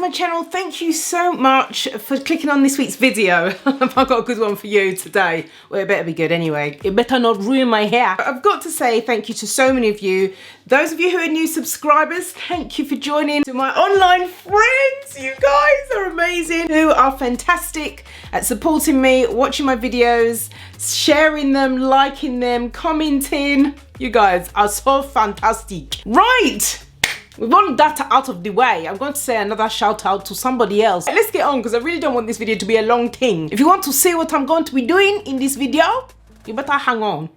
my channel. Thank you so much for clicking on this week's video. I've got a good one for you today. Well, it better be good anyway. It better not ruin my hair. I've got to say thank you to so many of you. Those of you who are new subscribers, thank you for joining. To my online friends, you guys are amazing, who are fantastic at supporting me, watching my videos, sharing them, liking them, commenting. You guys are so fantastic. Right. With all that out of the way, I'm going to say another shout out to somebody else. Let's get on because I really don't want this video to be a long thing. If you want to see what I'm going to be doing in this video, you better hang on.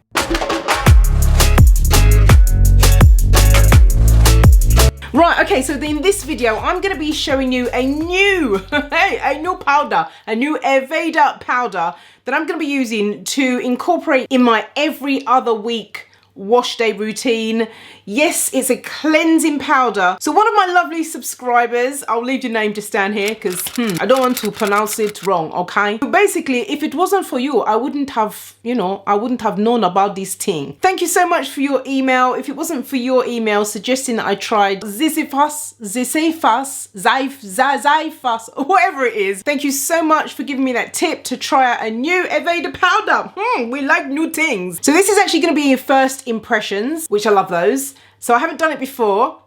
Right, okay, so in this video, I'm going to be showing you a new, a new powder, a new Ayurveda powder that I'm going to be using to incorporate in my every other week wash day routine. Yes, it's a cleansing powder. So one of my lovely subscribers, I'll leave your name just down here because I don't want to pronounce it wrong, okay? Basically, if it wasn't for you, I wouldn't have, I wouldn't have known about this thing. Thank you so much for your email. If it wasn't for your email suggesting that I tried ZIZIPHUS, whatever it is, thank you so much for giving me that tip to try out a new Ayurveda powder. We like new things. So this is actually going to be your first impressions, which I love those. So I haven't done it before.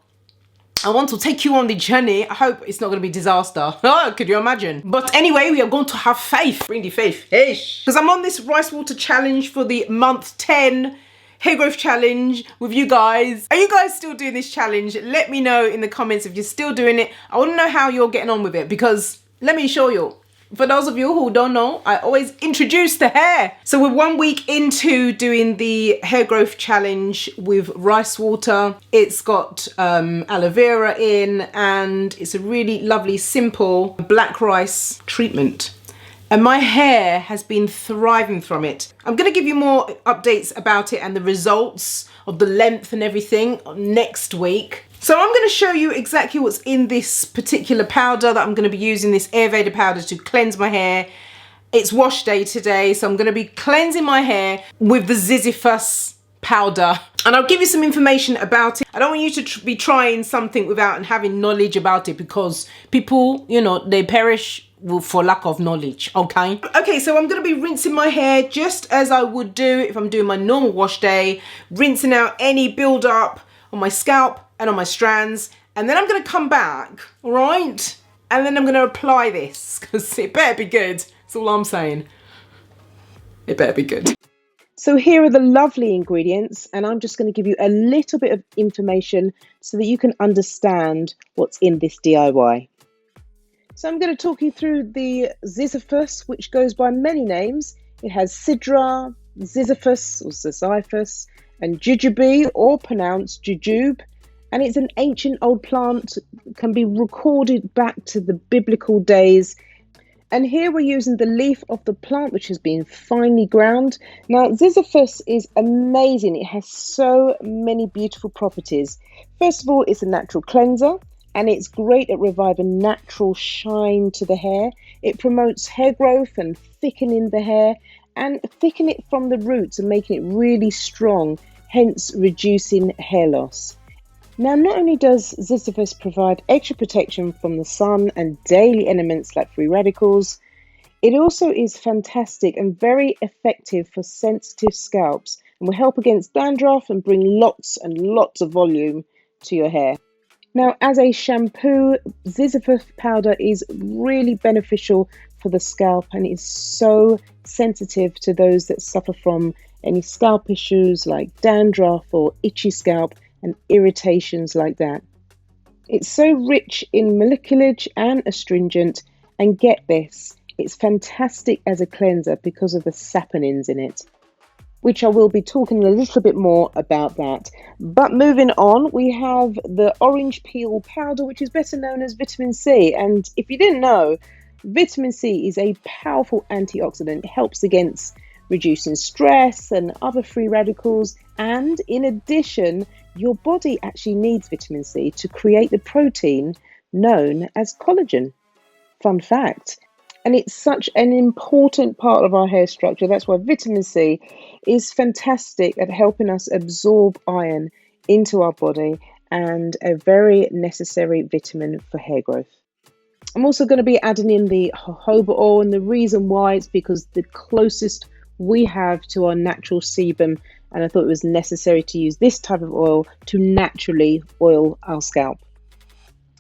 I want to take you on the journey. I hope it's not going to be disaster. Oh, could you imagine? But anyway, we are going to have faith. Bring the faith. Because I'm on this rice water challenge for the month 10 hair growth challenge with you guys. Are you guys still doing this challenge? Let me know in the comments if you're still doing it. I want to know how you're getting on with it because let me show you. For those of you who don't know, I always introduce the hair. So we're 1 week into doing the hair growth challenge with rice water. It's got aloe vera in and it's a really lovely, simple black rice treatment. And my hair has been thriving from it. I'm gonna give you more updates about it and the results of the length and everything next week. So I'm going to show you exactly what's in this particular powder that I'm going to be using, this Ayurveda powder to cleanse my hair. It's wash day today, so I'm going to be cleansing my hair with the ZIZIPHUS powder. And I'll give you some information about it. I don't want you to be trying something without having knowledge about it because people, they perish for lack of knowledge, okay? Okay, so I'm going to be rinsing my hair just as I would do if I'm doing my normal wash day, rinsing out any build up on my scalp and on my strands, and then I'm going to come back, all right? And then I'm going to apply this because it better be good. That's all I'm saying. It better be good. So here are the lovely ingredients, and I'm just going to give you a little bit of information so that you can understand what's in this DIY. So I'm going to talk you through the ZIZIPHUS, which goes by many names. It has Sidra, ZIZIPHUS or ZIZIPHUS, and Jojoba, or pronounced Jojoba. And it's an ancient old plant, can be recorded back to the biblical days. And here we're using the leaf of the plant, which has been finely ground. Now, ZIZIPHUS is amazing. It has so many beautiful properties. First of all, it's a natural cleanser, and it's great at reviving natural shine to the hair. It promotes hair growth and thickening the hair, and thicken it from the roots and making it really strong, hence reducing hair loss. Now, not only does ZIZIPHUS provide extra protection from the sun and daily elements like free radicals, it also is fantastic and very effective for sensitive scalps and will help against dandruff and bring lots and lots of volume to your hair. Now, as a shampoo, ZIZIPHUS powder is really beneficial for the scalp and is so sensitive to those that suffer from any scalp issues like dandruff or itchy scalp and irritations like that. It's so rich in moleculage and astringent, and get this, it's fantastic as a cleanser because of the saponins in it, which I will be talking a little bit more about that. But moving on, we have the orange peel powder, which is better known as vitamin C. And if you didn't know, vitamin C is a powerful antioxidant. It helps against reducing stress and other free radicals. And in addition, your body actually needs vitamin C to create the protein known as collagen. Fun fact. And it's such an important part of our hair structure. That's why vitamin C is fantastic at helping us absorb iron into our body and a very necessary vitamin for hair growth. I'm also going to be adding in the jojoba oil, and the reason why is because the closest we have to our natural sebum, and I thought it was necessary to use this type of oil to naturally oil our scalp.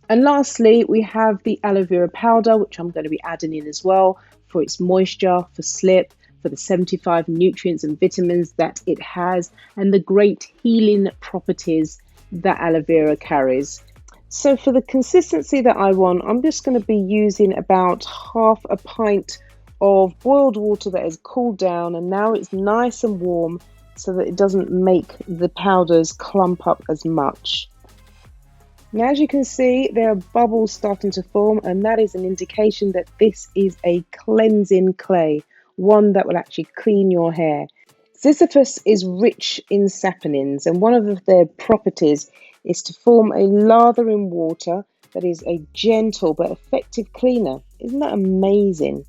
And lastly, we have the aloe vera powder, which I'm going to be adding in as well for its moisture, for slip, for the 75 nutrients and vitamins that it has, and the great healing properties that aloe vera carries. So for the consistency that I want, I'm just going to be using about half a pint of boiled water that has cooled down, and now it's nice and warm so that it doesn't make the powders clump up as much. Now, as you can see, there are bubbles starting to form, and that is an indication that this is a cleansing clay, one that will actually clean your hair. ZIZIPHUS is rich in saponins, and one of their properties is to form a lather in water that is a gentle but effective cleaner. Isn't that amazing?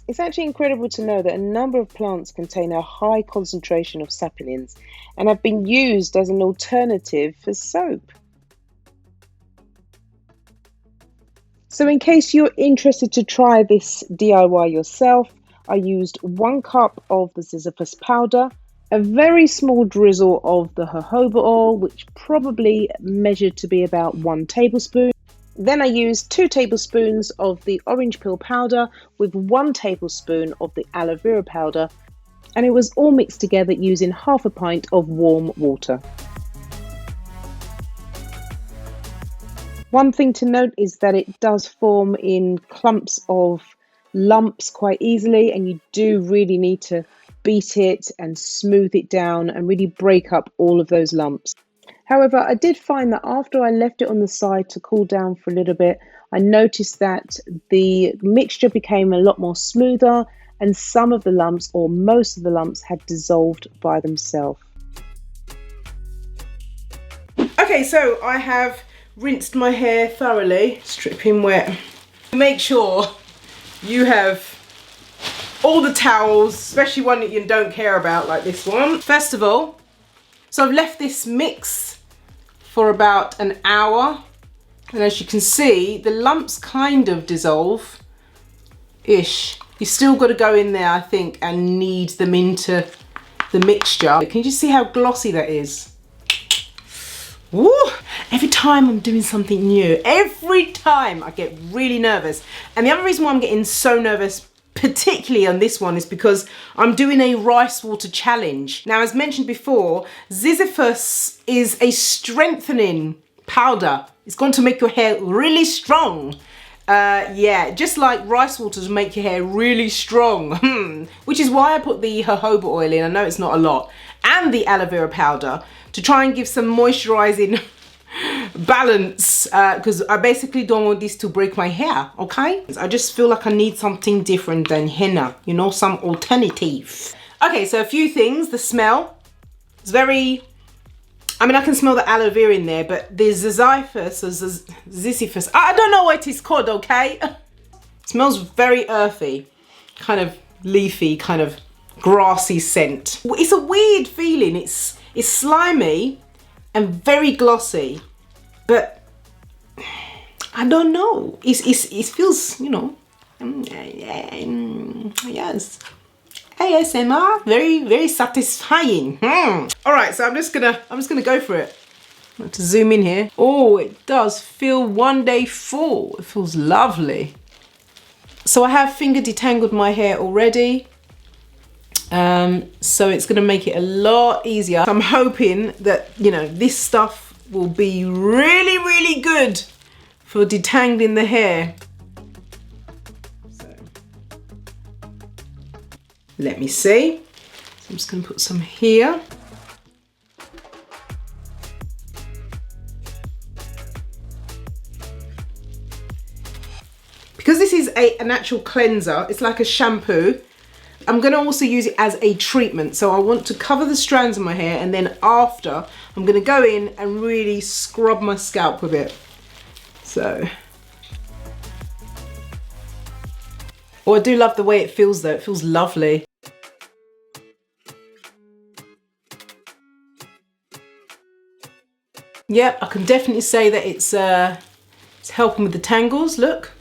It's actually incredible to know that a number of plants contain a high concentration of saponins and have been used as an alternative for soap. So in case you're interested to try this DIY yourself, I used 1 cup of the ZIZIPHUS powder, a very small drizzle of the jojoba oil, which probably measured to be about 1 tablespoon. Then I used 2 tablespoons of the orange peel powder with 1 tablespoon of the aloe vera powder, and it was all mixed together using half a pint of warm water. One thing to note is that it does form in clumps of lumps quite easily, and you do really need to beat it and smooth it down and really break up all of those lumps. However, I did find that after I left it on the side to cool down for a little bit, I noticed that the mixture became a lot more smoother, and some of the lumps, or most of the lumps, had dissolved by themselves. Okay, so I have rinsed my hair thoroughly, stripping wet. Make sure you have all the towels, especially one that you don't care about, like this one. First of all, so I've left this mix for about an hour, and as you can see, the lumps kind of dissolve-ish. You still got to go in there, I think, and knead them into the mixture. Can you just see how glossy that is? Woo! Every time I'm doing something new, every time I get really nervous. And the other reason why I'm getting so nervous, particularly on this one, is because I'm doing a rice water challenge. Now, as mentioned before, ZIZIPHUS is a strengthening powder. It's going to make your hair really strong. Yeah, just like rice waters make your hair really strong. Which is why I put the jojoba oil in. I know it's not a lot. And the aloe vera powder to try and give some moisturizing balance, because I basically don't want this to break my hair, okay? I just feel like I need something different than henna, you know, some alternative. Okay, so a few things. The smell is very, I mean, I can smell the aloe vera in there, but the ZIZIPHUS, or ZIZIPHUS, I don't know what it's called, okay? It smells very earthy, kind of leafy, kind of grassy scent. It's a weird feeling. It's slimy and very glossy, but I don't know. It feels, you know, yes, ASMR, very, very satisfying. All right, so I'm just gonna go for it. I want to zoom in here. Oh, it does feel one day full. It feels lovely. So I have finger detangled my hair already. So it's going to make it a lot easier. So I'm hoping that, you know, this stuff will be really, really good for detangling the hair. So let me see. So I'm just going to put some here. Because this is a natural cleanser, it's like a shampoo. I'm going to also use it as a treatment. So I want to cover the strands of my hair, and then after I'm going to go in and really scrub my scalp with it. So, oh, I do love the way it feels though. It feels lovely. Yep, I can definitely say that it's helping with the tangles. Look,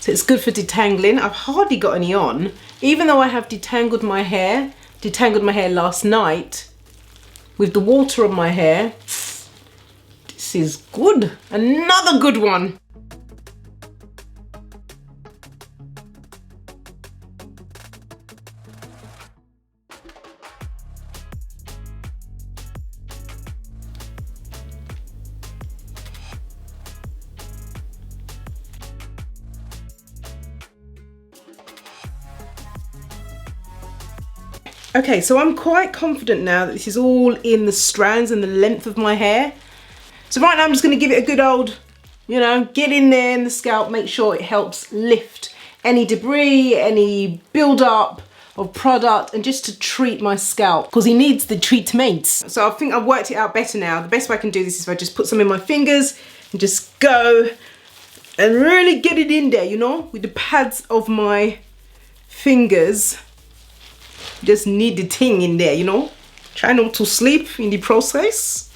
So it's good for detangling. I've hardly got any on. Even though I have detangled my hair last night with the water on my hair. This is good. Another good one. Okay, so I'm quite confident now that this is all in the strands and the length of my hair. So right now I'm just going to give it a good old, you know, get in there in the scalp, make sure it helps lift any debris, any build-up of product, and just to treat my scalp, because he needs the treatments. So I think I've worked it out better now. The best way I can do this is if I just put some in my fingers and just go and really get it in there, you know, with the pads of my fingers. Just need the thing in there, you know. Try not to sleep in the process.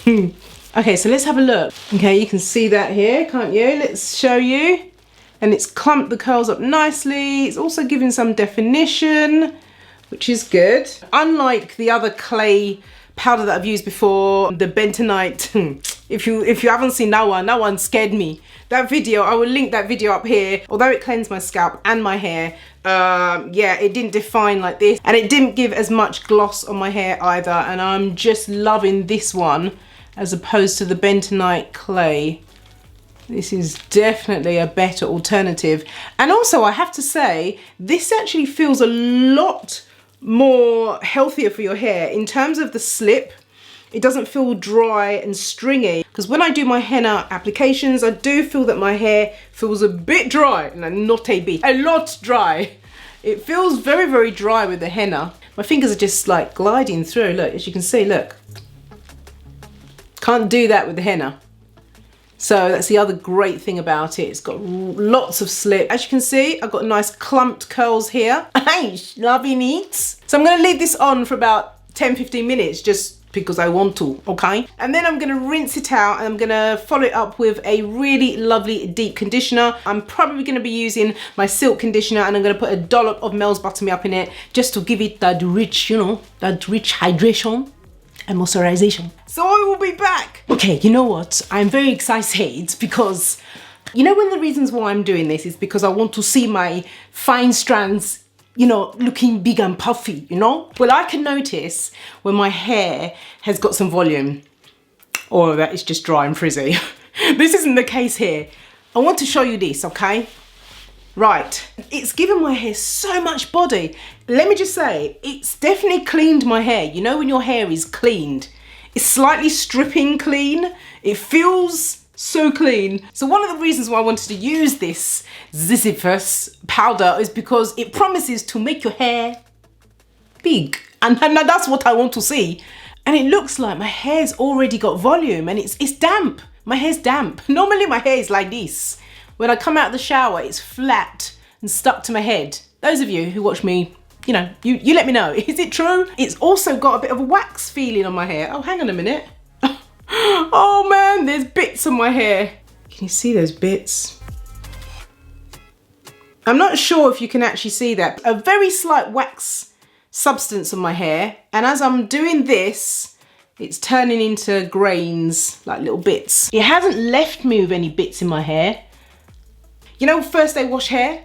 Okay, so let's have a look. Okay, you can see that here, can't you? Let's show you. And it's clumped the curls up nicely. It's also giving some definition, which is good. Unlike the other clay powder that I've used before, the bentonite. If you haven't seen that one scared me. That video, I will link that video up here. Although it cleansed my scalp and my hair, yeah, it didn't define like this, and it didn't give as much gloss on my hair either. And I'm just loving this one as opposed to the bentonite clay. This is definitely a better alternative. And also I have to say, this actually feels a lot more healthier for your hair in terms of the slip. It doesn't feel dry and stringy, because when I do my henna applications, I do feel that my hair feels a bit dry, and not a bit, a lot dry. It feels very, very dry with the henna. My fingers are just like gliding through, look, as you can see, look. Can't do that with the henna. So that's the other great thing about it. It's got lots of slip. As you can see, I've got nice clumped curls here. Hey, lovely neats. So I'm gonna leave this on for about 10-15 minutes, just because I want to, okay? And then I'm gonna rinse it out, and I'm gonna follow it up with a really lovely deep conditioner. I'm probably gonna be using my silk conditioner, and I'm gonna put a dollop of Mel's Butter Me Up in it, just to give it that rich, you know, that rich hydration and moisturization. So I will be back. Okay, you know what? I'm very excited because, you know, one of the reasons why I'm doing this is because I want to see my fine strands, you know, looking big and puffy, you know? Well, I can notice when my hair has got some volume, or that it's just dry and frizzy. This isn't the case here. I want to show you this, okay? Right, it's given my hair so much body. Let me just say, it's definitely cleaned my hair. You know when your hair is cleaned? It's slightly stripping clean. It feels so clean. So one of the reasons why I wanted to use this ZIZIPHUS powder is because it promises to make your hair big. And that's what I want to see. And it looks like my hair's already got volume, and it's damp. My hair's damp. Normally my hair is like this. When I come out of the shower, it's flat and stuck to my head. Those of you who watch me, you know, you let me know. Is it true? It's also got a bit of a wax feeling on my hair. Oh, hang on a minute. Oh man, there's bits on my hair. Can you see those bits? I'm not sure if you can actually see that. A very slight wax substance on my hair. And as I'm doing this, it's turning into grains, like little bits. It hasn't left me with any bits in my hair. You know, first day wash hair,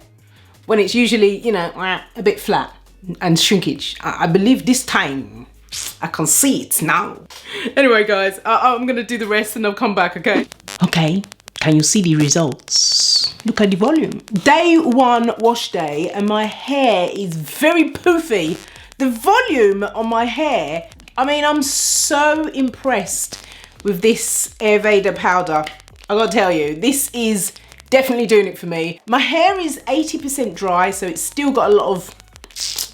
when it's usually, you know, a bit flat and shrinkage. I believe this time I can see it now. Anyway, guys, I'm gonna do the rest and I'll come back, okay? Okay, can you see the results? Look at the volume. Day one wash day, and my hair is very poofy. The volume on my hair, I mean, I'm so impressed with this Ayurveda powder. I gotta tell you, this is definitely doing it for me. My hair is 80% dry, so it's still got a lot of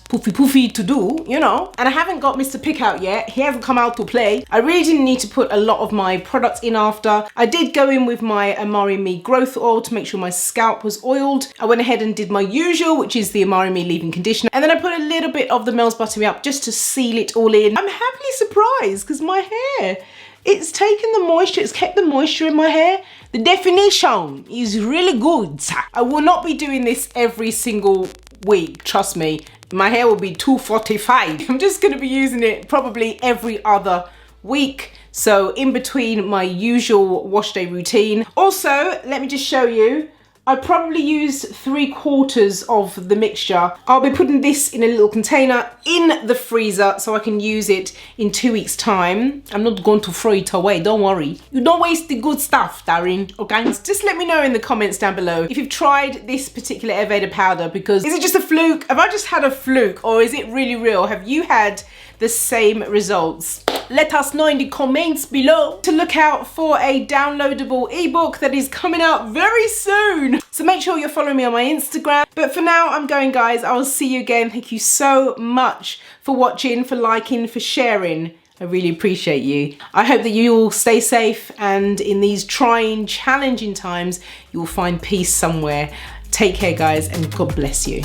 poofy to do, you know. And I haven't got Mr. Pick out yet. He hasn't come out to play. I really didn't need to put a lot of my products in after. I did go in with my Amari Me growth oil to make sure my scalp was oiled. I went ahead and did my usual, which is the Amari Me leave-in conditioner. And then I put a little bit of the Mel's Butter Me Up just to seal it all in. I'm happily surprised because my hair It's taken the moisture, it's kept the moisture in my hair. The definition is really good. I will not be doing this every single week, trust me. My hair will be 245. I'm just gonna be using it probably every other week. So in between my usual wash day routine. Also, let me just show you, I probably used 3/4 of the mixture. I'll be putting this in a little container in the freezer so I can use it in 2 weeks time. I'm not going to throw it away, don't worry. You don't waste the good stuff, Darren, okay? Just let me know in the comments down below if you've tried this particular Ayurveda powder, because is it just a fluke? Have I just had a fluke, or is it really real? Have you had the same results? Let us know in the comments below. To look out for a downloadable ebook that is coming out very soon. So make sure you're following me on my Instagram. But for now, I'm going, guys. I will see you again. Thank you so much for watching, for liking, for sharing. I really appreciate you. I hope that you all stay safe, and in these trying, challenging times, you will find peace somewhere. Take care, guys, and God bless you.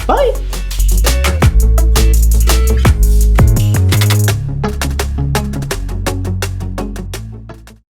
Bye.